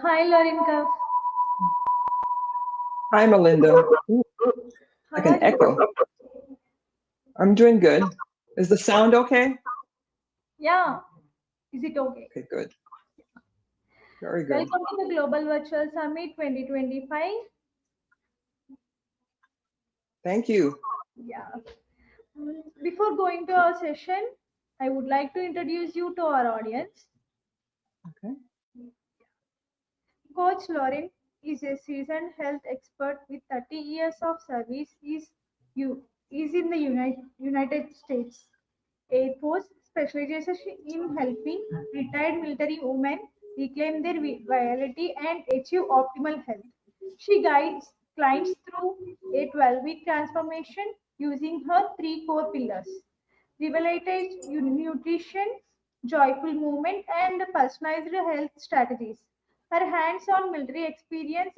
Hi, Lorinka. Hi, Melinda. Ooh, How like are an you? echo. I'm doing good. Is the sound okay? Yeah, is it okay? Okay, good. Very good. Welcome to the Global Virtual Summit 2025. Thank you. Yeah. Before going to our session, I would like to introduce you to our audience. Okay. Coach Lauren is a seasoned health expert with 30 years of service. Is in the United States Air Force, specializes in helping retired military women reclaim their vitality and achieve optimal health. She guides clients through a 12-week transformation using her three core pillars: revitalized nutrition, joyful movement, and personalized health strategies. Her hands on military experience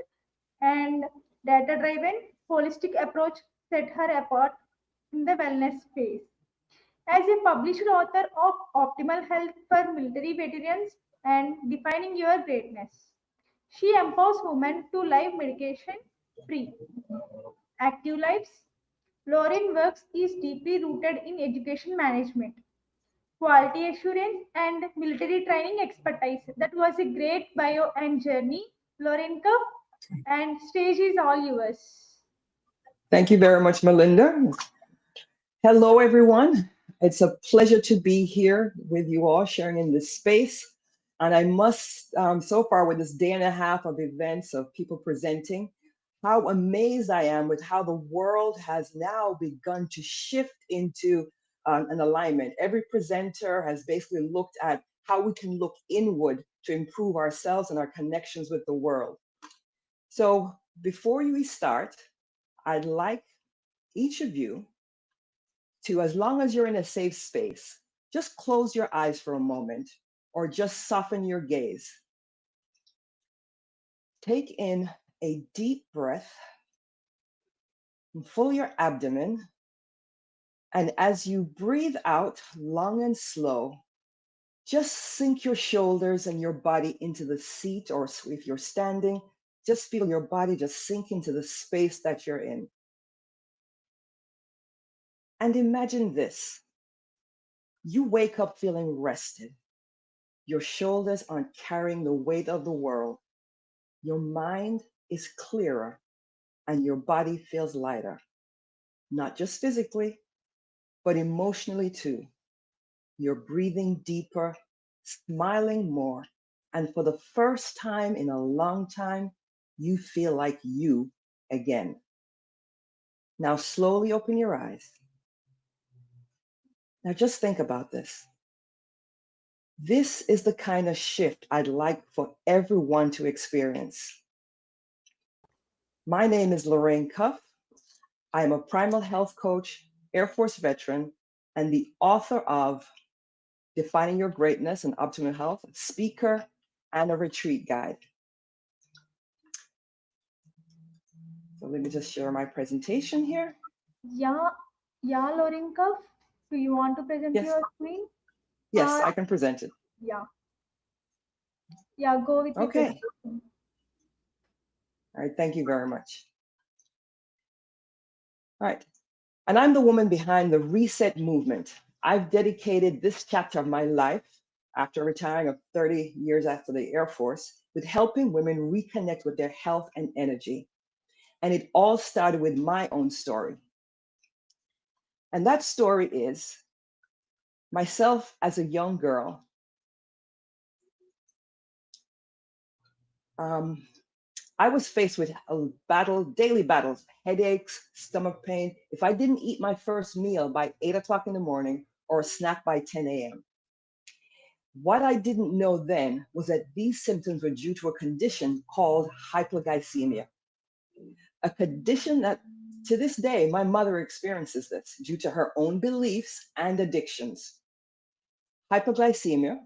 and data driven, holistic approach set her apart in the wellness space. As a published author of Optimal Health for Military Veterans and Defining Your Greatness, she empowers women to live medication free, active lives. Lauren works is deeply rooted in education management, quality assurance, and military training expertise. That was a great bio and journey, Lorenka, and stage is all yours. Thank you very much, Melinda. Hello, everyone. It's a pleasure to be here with you all, sharing in this space. And I must, so far with this day and a half of events of people presenting, how amazed I am with how the world has now begun to shift into an alignment. Every presenter has basically looked at how we can look inward to improve ourselves and our connections with the world. So before we start, I'd like each of you to, as long as you're in a safe space, just close your eyes for a moment or just soften your gaze. Take in a deep breath, fill your abdomen, and as you breathe out long and slow, just sink your shoulders and your body into the seat, or if you're standing, just feel your body just sink into the space that you're in. And imagine this. You wake up feeling rested. Your shoulders aren't carrying the weight of the world. Your mind is clearer and your body feels lighter, not just physically, but emotionally too. You're breathing deeper, smiling more, and for the first time in a long time, you feel like you again. Now slowly open your eyes. Now just think about this. This is the kind of shift I'd like for everyone to experience. My name is Lorraine Cuff. I am a primal health coach, Air Force veteran, and the author of Defining Your Greatness and Optimal Health, speaker, and a retreat guide. So let me just share my presentation here. Yeah, yeah, Lorenka, do you want to present Yes, your screen? yes, Uh, I can present it. yeah, yeah, go with your Okay, presentation. all right, thank you very much. All right, and I'm the woman behind the Reset movement. I've dedicated this chapter of my life after retiring of 30 years after the Air Force with helping women reconnect with their health and energy. And it all started with my own story. And that story is myself as a young girl. Um, I was faced with a daily battles, headaches, stomach pain. If I didn't eat my first meal by 8 o'clock in the morning or a snack by 10 a.m. What I didn't know then was that these symptoms were due to a condition called hypoglycemia, a condition that to this day, my mother experiences this due to her own beliefs and addictions. Hypoglycemia,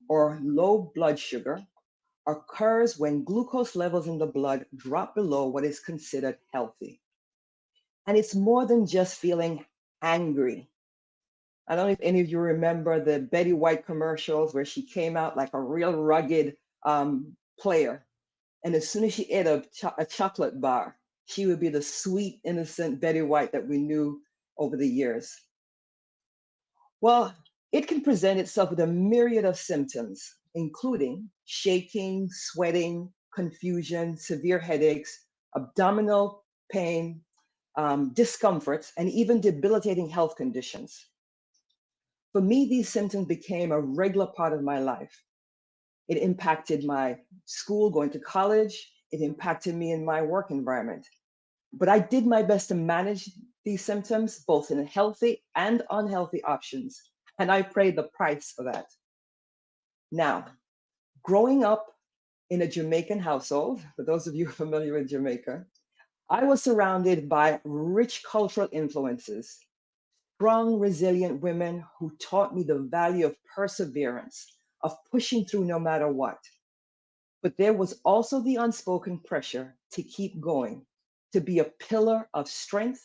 or low blood sugar, occurs when glucose levels in the blood drop below what is considered healthy. And it's more than just feeling angry. I don't know if any of you remember the Betty White commercials where she came out like a real rugged player. And as soon as she ate a chocolate bar, she would be the sweet, innocent Betty White that we knew over the years. Well, it can present itself with a myriad of symptoms, including shaking, sweating, confusion, severe headaches, abdominal pain, discomforts, and even debilitating health conditions. For me, these symptoms became a regular part of my life. It impacted my school, going to college. It impacted me in my work environment. But I did my best to manage these symptoms, both in healthy and unhealthy options. And I paid the price for that. Now, growing up in a Jamaican household, for those of you familiar with Jamaica, I was surrounded by rich cultural influences, strong, resilient women who taught me the value of perseverance, of pushing through no matter what. But there was also the unspoken pressure to keep going, to be a pillar of strength,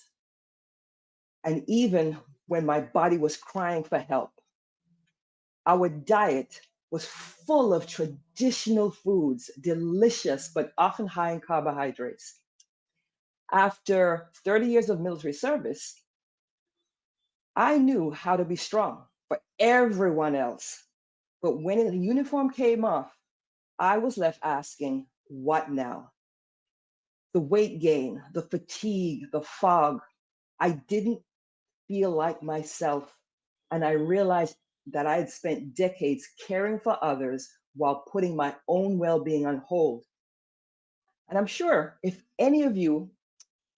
and even when my body was crying for help. Our diet was full of traditional foods, delicious, but often high in carbohydrates. After 30 years of military service, I knew how to be strong for everyone else. But when the uniform came off, I was left asking, what now? The weight gain, the fatigue, the fog. I didn't feel like myself. And I realized that I had spent decades caring for others while putting my own well-being on hold. And I'm sure if any of you,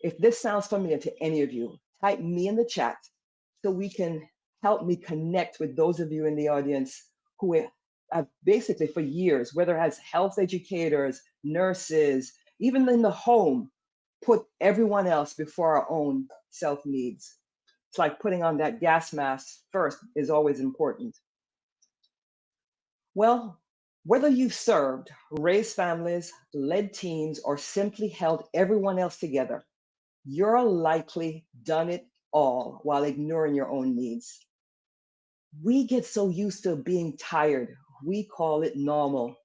if this sounds familiar to any of you, type me in the chat so we can help me connect with those of you in the audience who have basically for years, whether as health educators, nurses, even in the home, put everyone else before our own self-needs. It's like putting on that gas mask first is always important. Well, whether you've served, raised families, led teams, or simply held everyone else together, you're likely done it all while ignoring your own needs. We get so used to being tired, we call it normal.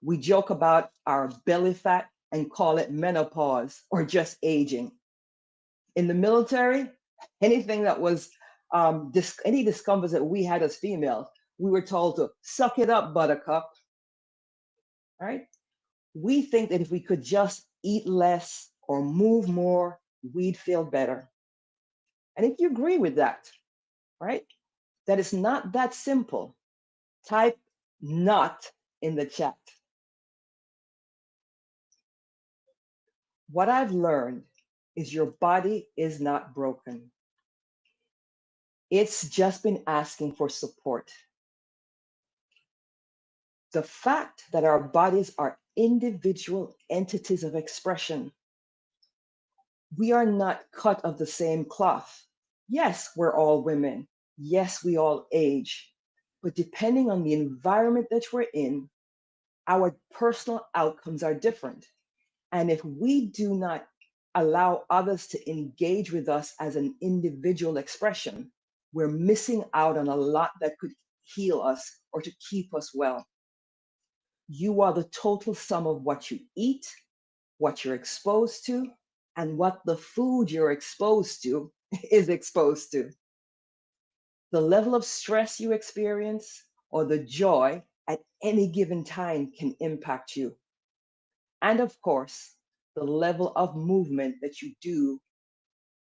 We joke about our belly fat and call it menopause or just aging. In the military, anything that was any discomforts that we had as females, we were told to suck it up, buttercup. Right? We think that if we could just eat less or move more, we'd feel better. And if you agree with that, right, that it's not that simple, type not in the chat. What I've learned is your body is not broken. It's just been asking for support. The fact that our bodies are individual entities of expression. We are not cut of the same cloth. Yes, we're all women. Yes, we all age. But depending on the environment that we're in, our personal outcomes are different. And if we do not allow others to engage with us as an individual expression, we're missing out on a lot that could heal us or to keep us well. You are the total sum of what you eat, what you're exposed to, and what the food you're exposed to is exposed to. The level of stress you experience or the joy at any given time can impact you. And of course, the level of movement that you do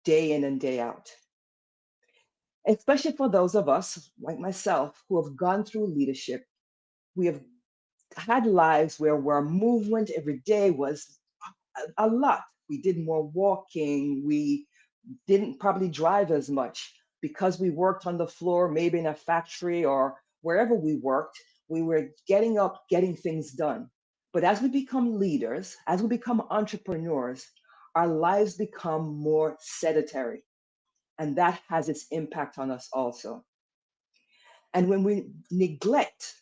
day in and day out. Especially for those of us, like myself, who have gone through leadership, we have had lives where our movement every day was a lot. We did more walking, we didn't probably drive as much because we worked on the floor, maybe in a factory or wherever we worked, we were getting up, getting things done. But as we become leaders, as we become entrepreneurs, our lives become more sedentary. And that has its impact on us also. And when we neglect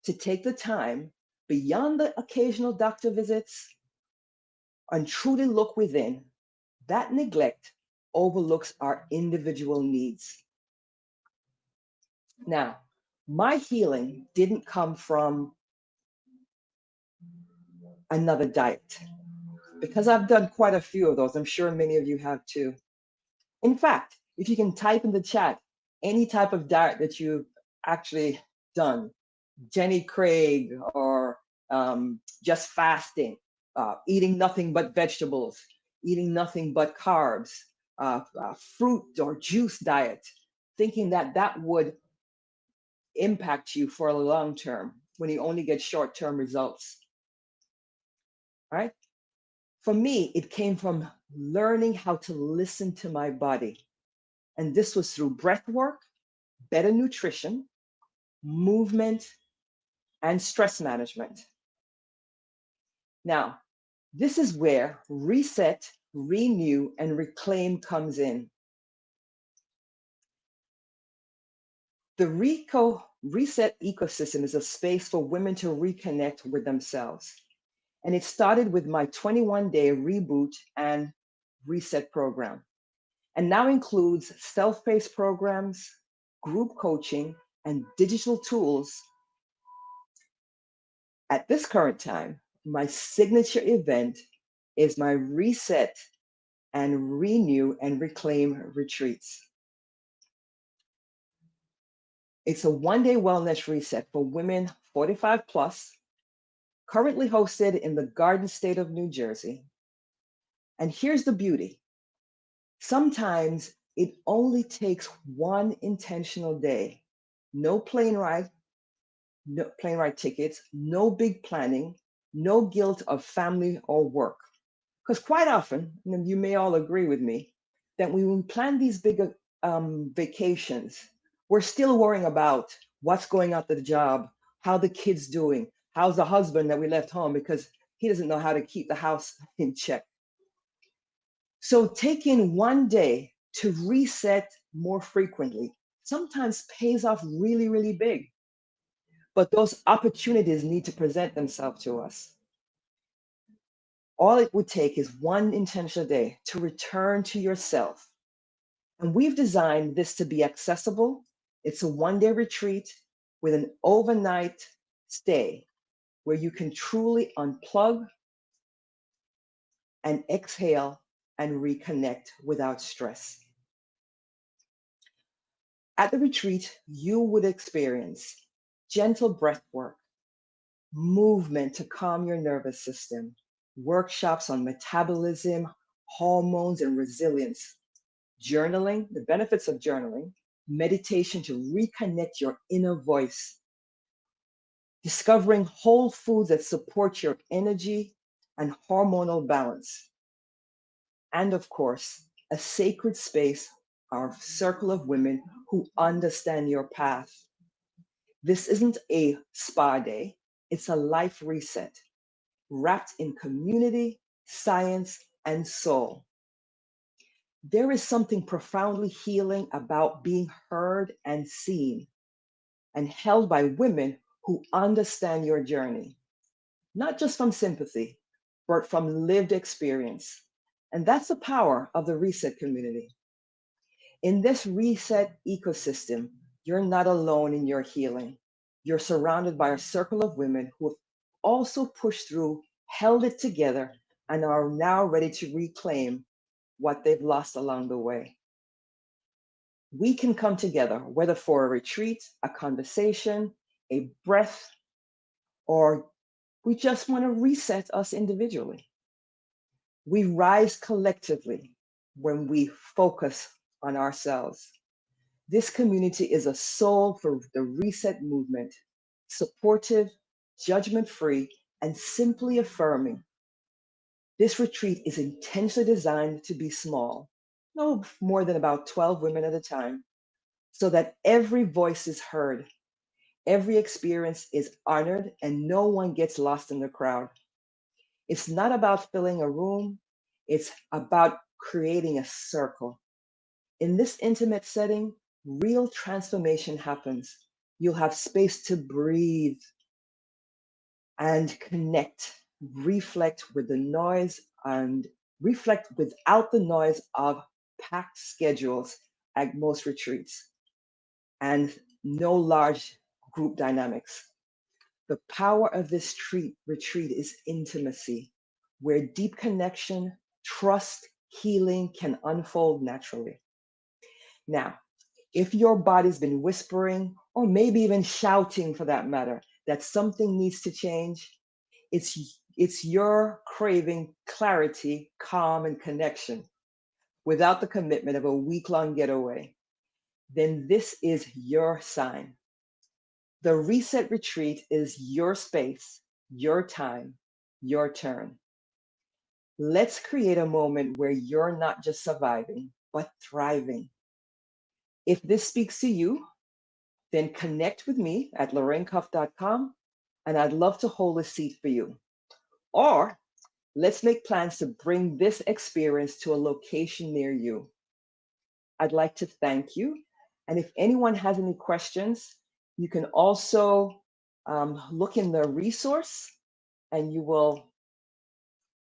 to take the time beyond the occasional doctor visits and truly look within, that neglect overlooks our individual needs. Now, my healing didn't come from another diet. Because I've done quite a few of those, I'm sure many of you have too. In fact, if you can type in the chat any type of diet that you've actually done, Jenny Craig, or just fasting, eating nothing but vegetables, eating nothing but carbs, fruit or juice diet, thinking that that would impact you for a long term when you only get short term results. All right. For me, it came from learning how to listen to my body. And this was through breath work, better nutrition, movement, and stress management. Now, this is where reset, renew, and reclaim comes in. The reset ecosystem is a space for women to reconnect with themselves. And it started with my 21-day reboot and reset program, and now includes self-paced programs, group coaching, and digital tools. At this current time, my signature event is my Reset and Renew and Reclaim retreats. It's a one-day wellness reset for women 45 plus, currently hosted in the Garden State of New Jersey. And here's the beauty. Sometimes it only takes one intentional day. No plane ride tickets, no big planning, no guilt of family or work. Because quite often, and you may all agree with me, that when we plan these big vacations, we're still worrying about what's going on at the job, how the kid's doing, how's the husband that we left home because he doesn't know how to keep the house in check. So taking one day to reset more frequently sometimes pays off really, really big. But those opportunities need to present themselves to us. All it would take is one intentional day to return to yourself. And we've designed this to be accessible. It's a one-day retreat with an overnight stay where you can truly unplug and exhale and reconnect without stress. At the retreat, you would experience gentle breath work, movement to calm your nervous system, workshops on metabolism, hormones, and resilience, journaling, the benefits of journaling, meditation to reconnect your inner voice, discovering whole foods that support your energy and hormonal balance, and of course, a sacred space, our circle of women who understand your path. This isn't a spa day, it's a life reset, wrapped in community, science, and soul. There is something profoundly healing about being heard and seen and held by women who understand your journey, not just from sympathy, but from lived experience. And that's the power of the Reset community. In this Reset ecosystem, you're not alone in your healing. You're surrounded by a circle of women who have also pushed through, held it together, and are now ready to reclaim what they've lost along the way. We can come together, whether for a retreat, a conversation, a breath, or we just want to reset us individually. We rise collectively when we focus on ourselves. This community is a soul for the Reset movement, supportive, judgment-free, and simply affirming. This retreat is intentionally designed to be small, no more than about 12 women at a time, so that every voice is heard, every experience is honored, and no one gets lost in the crowd. It's not about filling a room, it's about creating a circle. In this intimate setting, real transformation happens. You'll have space to breathe and connect, reflect with the noise and reflect without the noise of packed schedules at most retreats and no large group dynamics. The power of this retreat is intimacy, where deep connection, trust, healing can unfold naturally. Now, if your body's been whispering, or maybe even shouting for that matter, that something needs to change, it's your craving clarity, calm, and connection without the commitment of a week-long getaway, then this is your sign. The Reset Retreat is your space, your time, your turn. Let's create a moment where you're not just surviving, but thriving. If this speaks to you, then connect with me at 𝐿orraineCuff.com, and I'd love to hold a seat for you. Or let's make plans to bring this experience to a location near you. I'd like to thank you. And if anyone has any questions, you can also look in the resource, and you will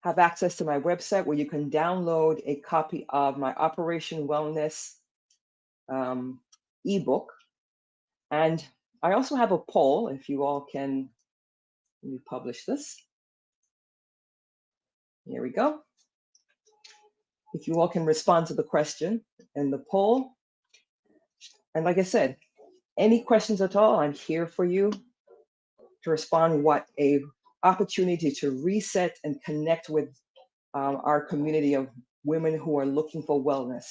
have access to my website where you can download a copy of my Operation Wellness ebook. And I also have a poll, if you all can, let me publish this. Here we go. If you all can respond to the question in the poll. And like I said, any questions at all, I'm here for you to respond. What a opportunity to reset and connect with our community of women who are looking for wellness.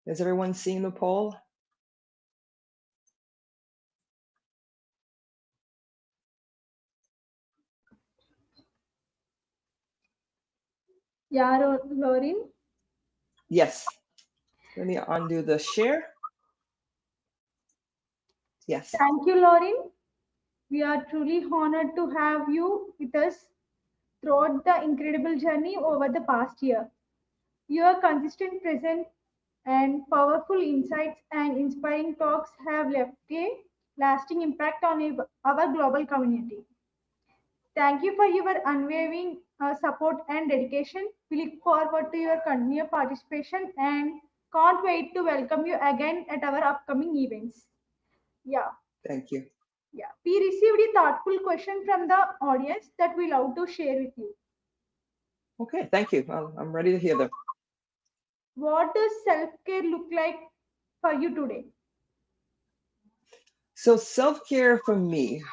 Is everyone seeing the poll? Yeah, Lauren. Yes. Let me undo the share. Yes. Thank you, Lauren. We are truly honored to have you with us throughout the incredible journey over the past year. Your consistent presence and powerful insights and inspiring talks have left a lasting impact on our global community. Thank you for your unwavering support and dedication. We look forward to your continued participation and can't wait to welcome you again at our upcoming events. Yeah, Thank you. yeah. We received a thoughtful question from the audience that we love to share with you. Okay, thank you. I'm ready to hear them. What does self-care look like for you today? So self-care for me,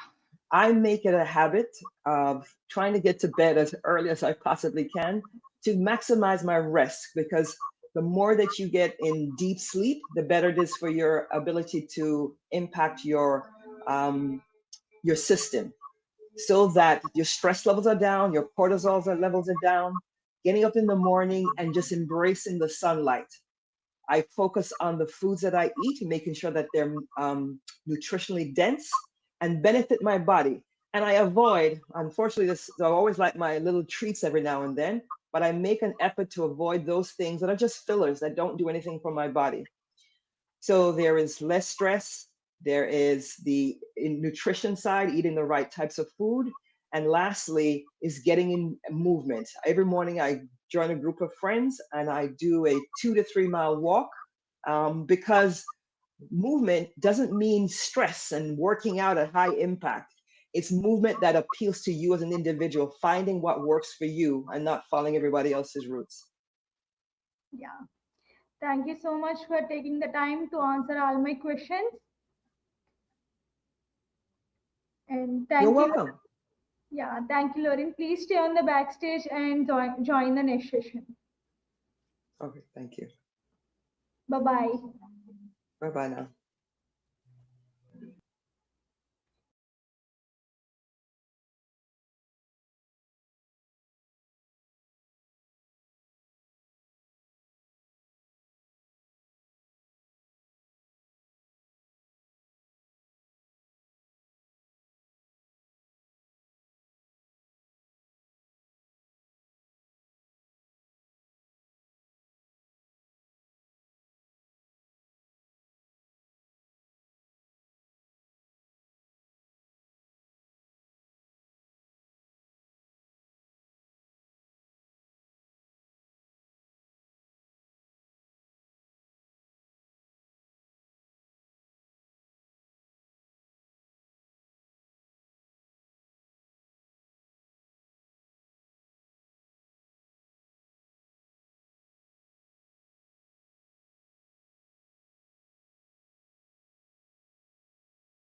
I make it a habit of trying to get to bed as early as I possibly can to maximize my rest, because the more that you get in deep sleep, the better it is for your ability to impact your system, so that your stress levels are down, your cortisol levels are down, getting up in the morning and just embracing the sunlight. I focus on the foods that I eat, making sure that they're nutritionally dense and benefit my body. And I avoid, unfortunately, I always like my little treats every now and then, but I make an effort to avoid those things that are just fillers that don't do anything for my body. So there is less stress. There is the nutrition side, eating the right types of food. And lastly is getting in movement. Every morning I join a group of friends and I do a 2 to 3 mile walk, because movement doesn't mean stress and working out at high impact. It's movement that appeals to you as an individual, finding what works for you and not following everybody else's routes. Yeah. Thank you so much for taking the time to answer all my questions. And You're thank you. welcome. Yeah, thank you, Lauren. Please stay on the backstage and join the next session. Okay, thank you. Bye-bye. Bye-bye now.